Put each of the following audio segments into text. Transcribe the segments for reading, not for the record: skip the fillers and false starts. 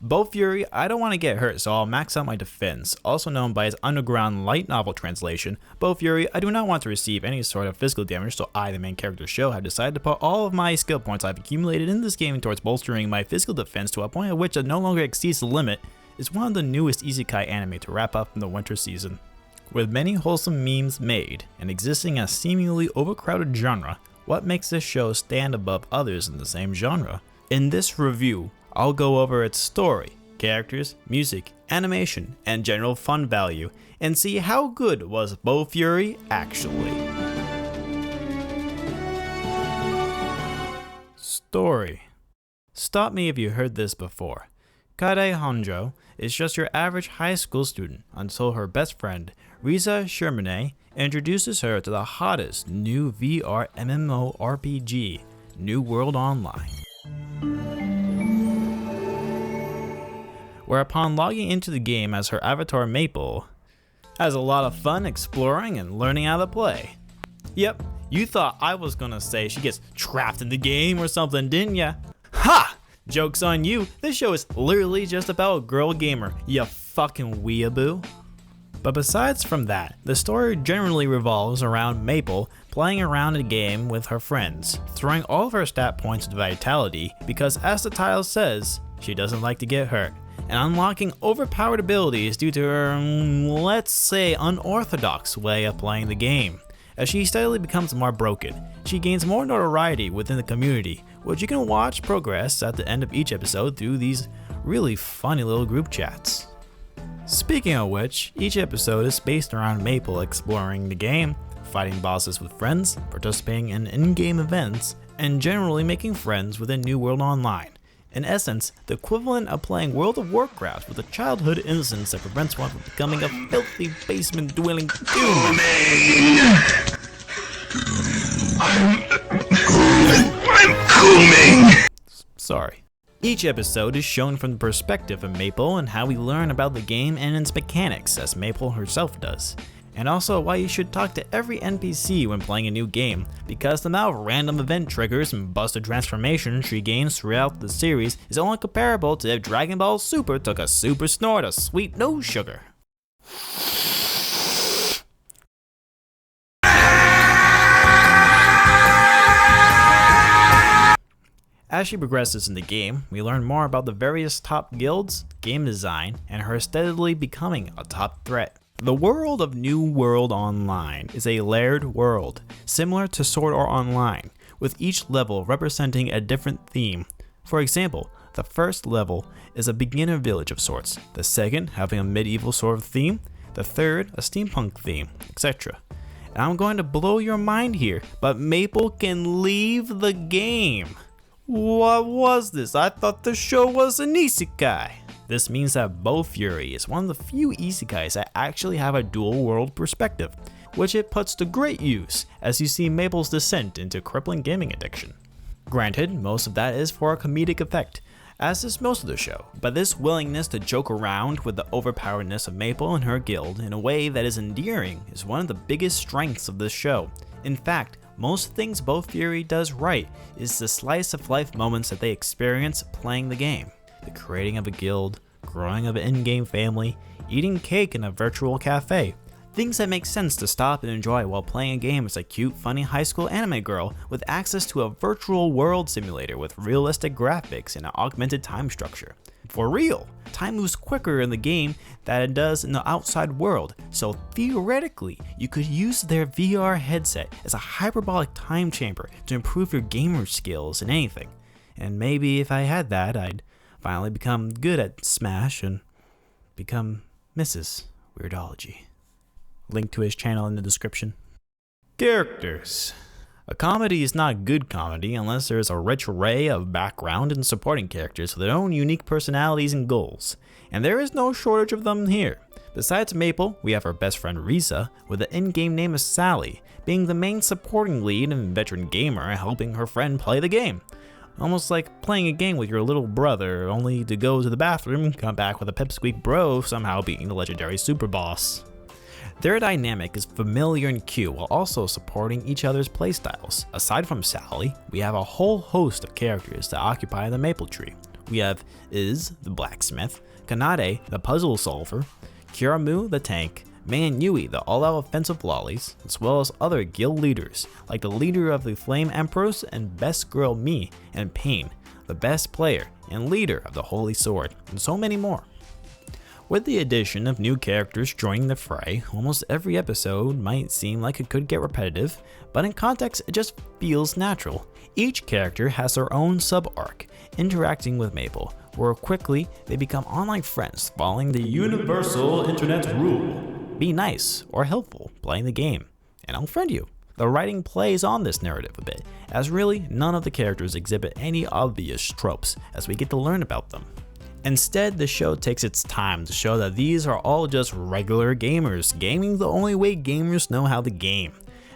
Bofuri, I don't want to get hurt, so I'll max out my defense. Also known by its underground light novel translation, Bofuri, I do not want to receive any sort of physical damage, so I, the main character show, have decided to put all of my skill points I've accumulated in this game towards bolstering my physical defense to a point at which it no longer exceeds the limit. It's one of the newest isekai anime to wrap up in the winter season. With many wholesome memes made, and existing a seemingly overcrowded genre, what makes this show stand above others in the same genre? In this review, I'll go over its story, characters, music, animation, and general fun value, and see how good was Bofuri actually. Story. Stop me if you heard this before. Kade Honjo is just your average high school student until her best friend, Riza Shermane, introduces her to the hottest new VR MMORPG, New World Online. Where upon logging into the game as her avatar Maple, has a lot of fun exploring and learning how to play. Yep, you thought I was gonna say she gets trapped in the game or something, didn't ya? Ha! Joke's on you, this show is literally just about a girl gamer, ya fucking weeaboo. But besides from that, the story generally revolves around Maple playing around a game with her friends, throwing all of her stat points to vitality because, as the title says, she doesn't like to get hurt, and unlocking overpowered abilities due to her, let's say, unorthodox way of playing the game. As she steadily becomes more broken, she gains more notoriety within the community, which you can watch progress at the end of each episode through these really funny little group chats. Speaking of which, each episode is based around Maple exploring the game, fighting bosses with friends, participating in in-game events, and generally making friends within New World Online. In essence, the equivalent of playing World of Warcraft with a childhood innocence that prevents one from becoming a filthy basement-dwelling doom. I'm coming! Sorry. Each episode is shown from the perspective of Maple and how we learn about the game and its mechanics, as Maple herself does. And also why you should talk to every NPC when playing a new game, because the amount of random event triggers and busted transformations she gains throughout the series is only comparable to if Dragon Ball Super took a super snort of sweet no sugar. As she progresses in the game, we learn more about the various top guilds, game design, and her steadily becoming a top threat. The world of New World Online is a layered world, similar to Sword Art Online, with each level representing a different theme. For example, the first level is a beginner village of sorts, the second having a medieval sort of theme, the third a steampunk theme, etc. And I'm going to blow your mind here, but Maple can leave the game. What was this? I thought the show was an isekai. This means that Bofuri is one of the few isekais that actually have a dual world perspective, which it puts to great use as you see Maple's descent into crippling gaming addiction. Granted, most of that is for a comedic effect, as is most of the show, but this willingness to joke around with the overpoweredness of Maple and her guild in a way that is endearing is one of the biggest strengths of this show. In fact, most things Bofuri does right is the slice of life moments that they experience playing the game. The creating of a guild, growing of an in-game family, eating cake in a virtual cafe. Things that make sense to stop and enjoy while playing a game as a cute, funny high school anime girl with access to a virtual world simulator with realistic graphics and an augmented time structure. For real, time moves quicker in the game than it does in the outside world, so theoretically, you could use their VR headset as a hyperbolic time chamber to improve your gamer skills in anything. And maybe if I had that, I'd finally become good at Smash and become Mrs. Weirdology. Link to his channel in the description. Characters. A comedy is not good comedy unless there is a rich array of background and supporting characters with their own unique personalities and goals, and there is no shortage of them here. Besides Maple, we have our best friend Riza, with the in-game name of Sally, being the main supporting lead and veteran gamer helping her friend play the game. Almost like playing a game with your little brother, only to go to the bathroom, come back with a pipsqueak bro somehow beating the legendary super boss. Their dynamic is familiar and cute while also supporting each other's playstyles. Aside from Sally, we have a whole host of characters that occupy the Maple Tree, we have Iz, the blacksmith, Kanade, the puzzle solver, Kiramu, the tank, Mei and Yui, the all-out offensive lollies, as well as other guild leaders, like the leader of the Flame Empress and best girl Mi, and Pain, the best player and leader of the Holy Sword, and so many more. With the addition of new characters joining the fray, almost every episode might seem like it could get repetitive, but in context it just feels natural. Each character has their own sub-arc, interacting with Maple, where quickly they become online friends following the universal internet rule. Be nice or helpful playing the game, and I'll friend you. The writing plays on this narrative a bit, as really none of the characters exhibit any obvious tropes as we get to learn about them. Instead, the show takes its time to show that these are all just regular gamers, gaming the only way gamers know how to game.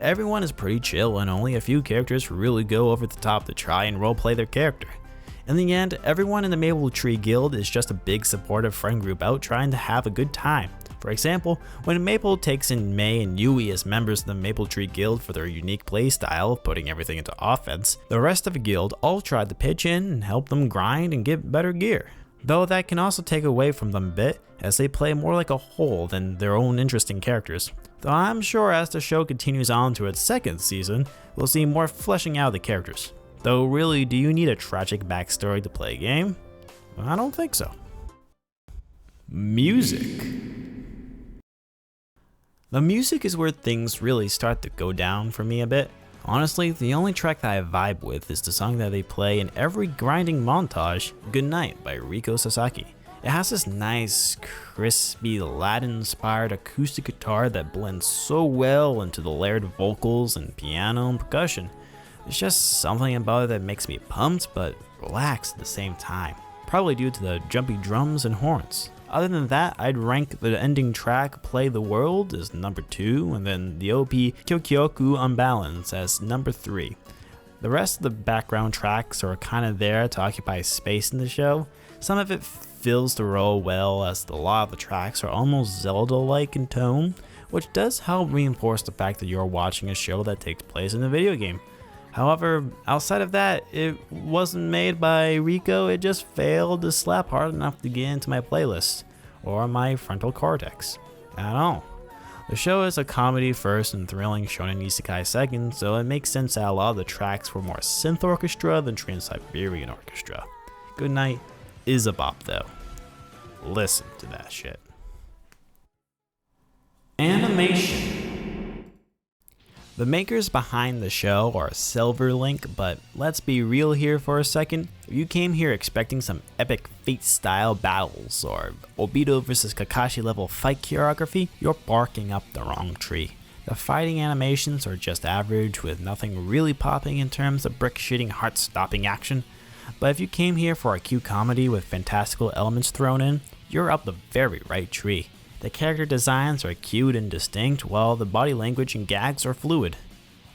Everyone is pretty chill and only a few characters really go over the top to try and roleplay their character. In the end, everyone in the Maple Tree Guild is just a big supportive friend group out trying to have a good time. For example, when Maple takes in Mei and Yui as members of the Maple Tree Guild for their unique playstyle of putting everything into offense, the rest of the guild all tried to pitch in and help them grind and get better gear. Though that can also take away from them a bit, as they play more like a whole than their own interesting characters. Though I'm sure as the show continues on to its second season, we'll see more fleshing out of the characters. Though really, do you need a tragic backstory to play a game? I don't think so. Music. The music is where things really start to go down for me a bit. Honestly, the only track that I vibe with is the song that they play in every grinding montage, Good Night by Rico Sasaki. It has this nice, crispy, Latin-inspired acoustic guitar that blends so well into the layered vocals and piano and percussion. There's just something about it that makes me pumped but relaxed at the same time, probably due to the jumpy drums and horns. Other than that, I'd rank the ending track Play the World as number 2, and then the OP Kyokyoku Unbalance as number 3. The rest of the background tracks are kind of there to occupy space in the show. Some of it fills the role well, as a lot of the tracks are almost Zelda-like in tone, which does help reinforce the fact that you're watching a show that takes place in a video game. However, outside of that, it wasn't made by Rico, it just failed to slap hard enough to get into my playlist, or my frontal cortex, at all. The show is a comedy first and thrilling shonen isekai second, so it makes sense that a lot of the tracks were more synth orchestra than Trans-Siberian Orchestra. Good Night is a bop though. Listen to that shit. Animation. The makers behind the show are Silverlink, but let's be real here for a second. If you came here expecting some epic Fate-style battles or Obito vs Kakashi level fight choreography, you're barking up the wrong tree. The fighting animations are just average, with nothing really popping in terms of brick-shitting heart-stopping action. But if you came here for a cute comedy with fantastical elements thrown in, you're up the very right tree. The character designs are cute and distinct, while the body language and gags are fluid.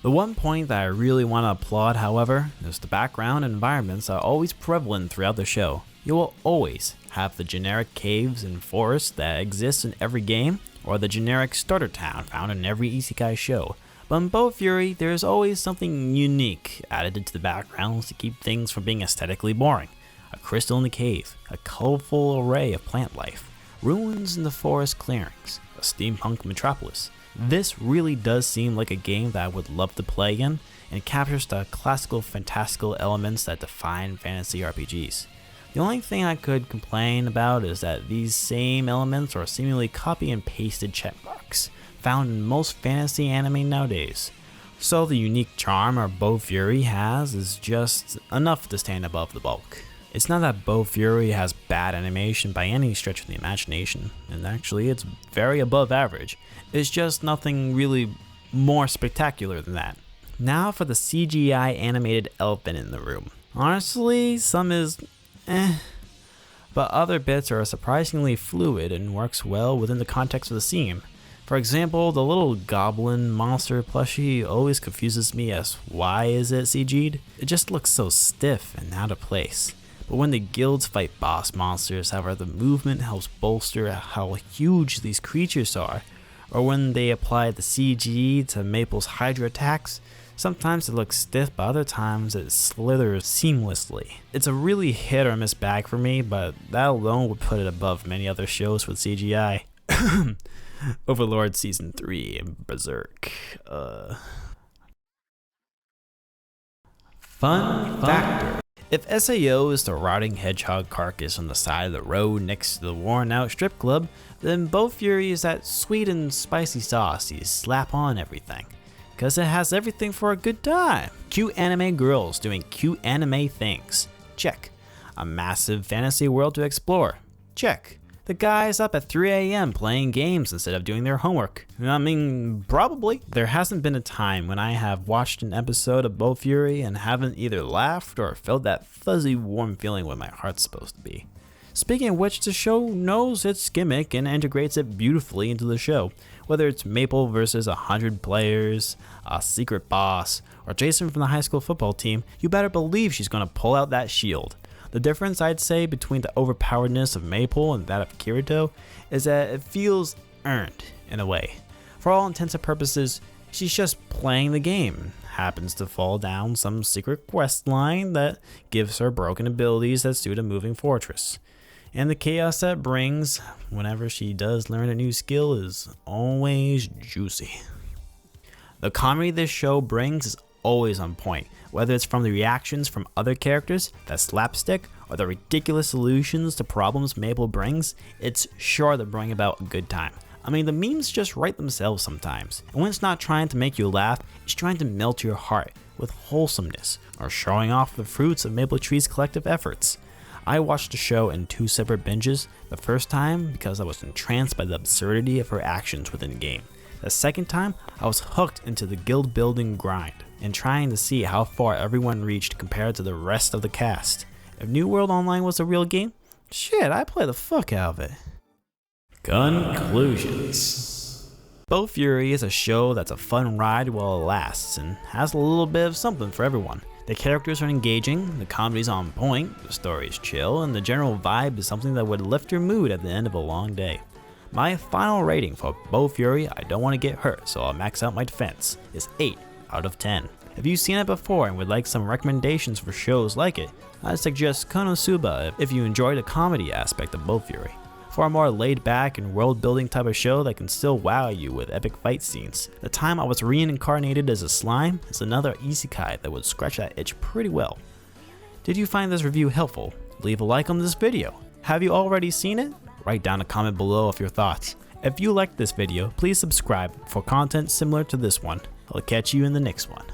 The one point that I really want to applaud, however, is the background and environments are always prevalent throughout the show. You will always have the generic caves and forests that exist in every game, or the generic starter town found in every isekai show. But in Bofuri, there is always something unique added into the backgrounds to keep things from being aesthetically boring. A crystal in the cave, a colorful array of plant life, ruins in the forest clearings, a steampunk metropolis. This really does seem like a game that I would love to play in, and captures the classical fantastical elements that define fantasy RPGs. The only thing I could complain about is that these same elements are seemingly copy and pasted checkmarks found in most fantasy anime nowadays. So the unique charm our Bofuri has is just enough to stand above the bulk. It's not that Bofuri has bad animation by any stretch of the imagination, and actually it's very above average. It's just nothing really more spectacular than that. Now for the CGI animated elephant in the room. Honestly, some is but other bits are surprisingly fluid and works well within the context of the scene. For example, the little goblin monster plushie always confuses me as why is it CG'd? It just looks so stiff and out of place. But when the guilds fight boss monsters, however, the movement helps bolster how huge these creatures are. Or when they apply the CG to Maple's Hydra attacks, Sometimes it looks stiff, but other times it slithers seamlessly. It's a really hit or miss bag for me, but that alone would put it above many other shows with CGI. Overlord Season 3 and Berserk. Fun factor. If SAO is the rotting hedgehog carcass on the side of the road next to the worn out strip club, then Bofuri is that sweet and spicy sauce you slap on everything. Cause it has everything for a good time. Cute anime girls doing cute anime things. Check. A massive fantasy world to explore. Check. The guys up at 3 AM playing games instead of doing their homework. I mean, probably. There hasn't been a time when I have watched an episode of Bofuri and haven't either laughed or felt that fuzzy warm feeling where my heart's supposed to be. Speaking of which, the show knows its gimmick and integrates it beautifully into the show. Whether it's Maple versus 100 players, a secret boss, or Jason from the high school football team, you better believe she's gonna pull out that shield. The difference I'd say between the overpoweredness of Maple and that of Kirito is that it feels earned in a way. For all intents and purposes, she's just playing the game, happens to fall down some secret quest line that gives her broken abilities that suit a moving fortress. And the chaos that brings whenever she does learn a new skill is always juicy. The comedy this show brings is always on point, whether it's from the reactions from other characters, that slapstick, or the ridiculous solutions to problems Maple brings. It's sure to bring about a good time. I mean, the memes just write themselves sometimes, and when it's not trying to make you laugh, it's trying to melt your heart with wholesomeness, or showing off the fruits of Maple Tree's collective efforts. I watched the show in 2 separate binges, the first time because I was entranced by the absurdity of her actions within the game. The second time, I was hooked into the guild building grind and trying to see how far everyone reached compared to the rest of the cast. If New World Online was a real game, shit, I'd play the fuck out of it. Conclusions. Bofuri is a show that's a fun ride while it lasts and has a little bit of something for everyone. The characters are engaging, the comedy's on point, the story's chill, and the general vibe is something that would lift your mood at the end of a long day. My final rating for Bofuri, I don't want to get hurt, so I'll max out my defense, is 8 out of 10. If you've seen it before and would like some recommendations for shows like it, I'd suggest Konosuba if you enjoy the comedy aspect of Bofuri. For a more laid back and world building type of show that can still wow you with epic fight scenes, The Time I Was Reincarnated as a Slime is another isekai that would scratch that itch pretty well. Did you find this review helpful? Leave a like on this video. Have you already seen it? Write down a comment below of your thoughts. If you liked this video, please subscribe for content similar to this one. I'll catch you in the next one.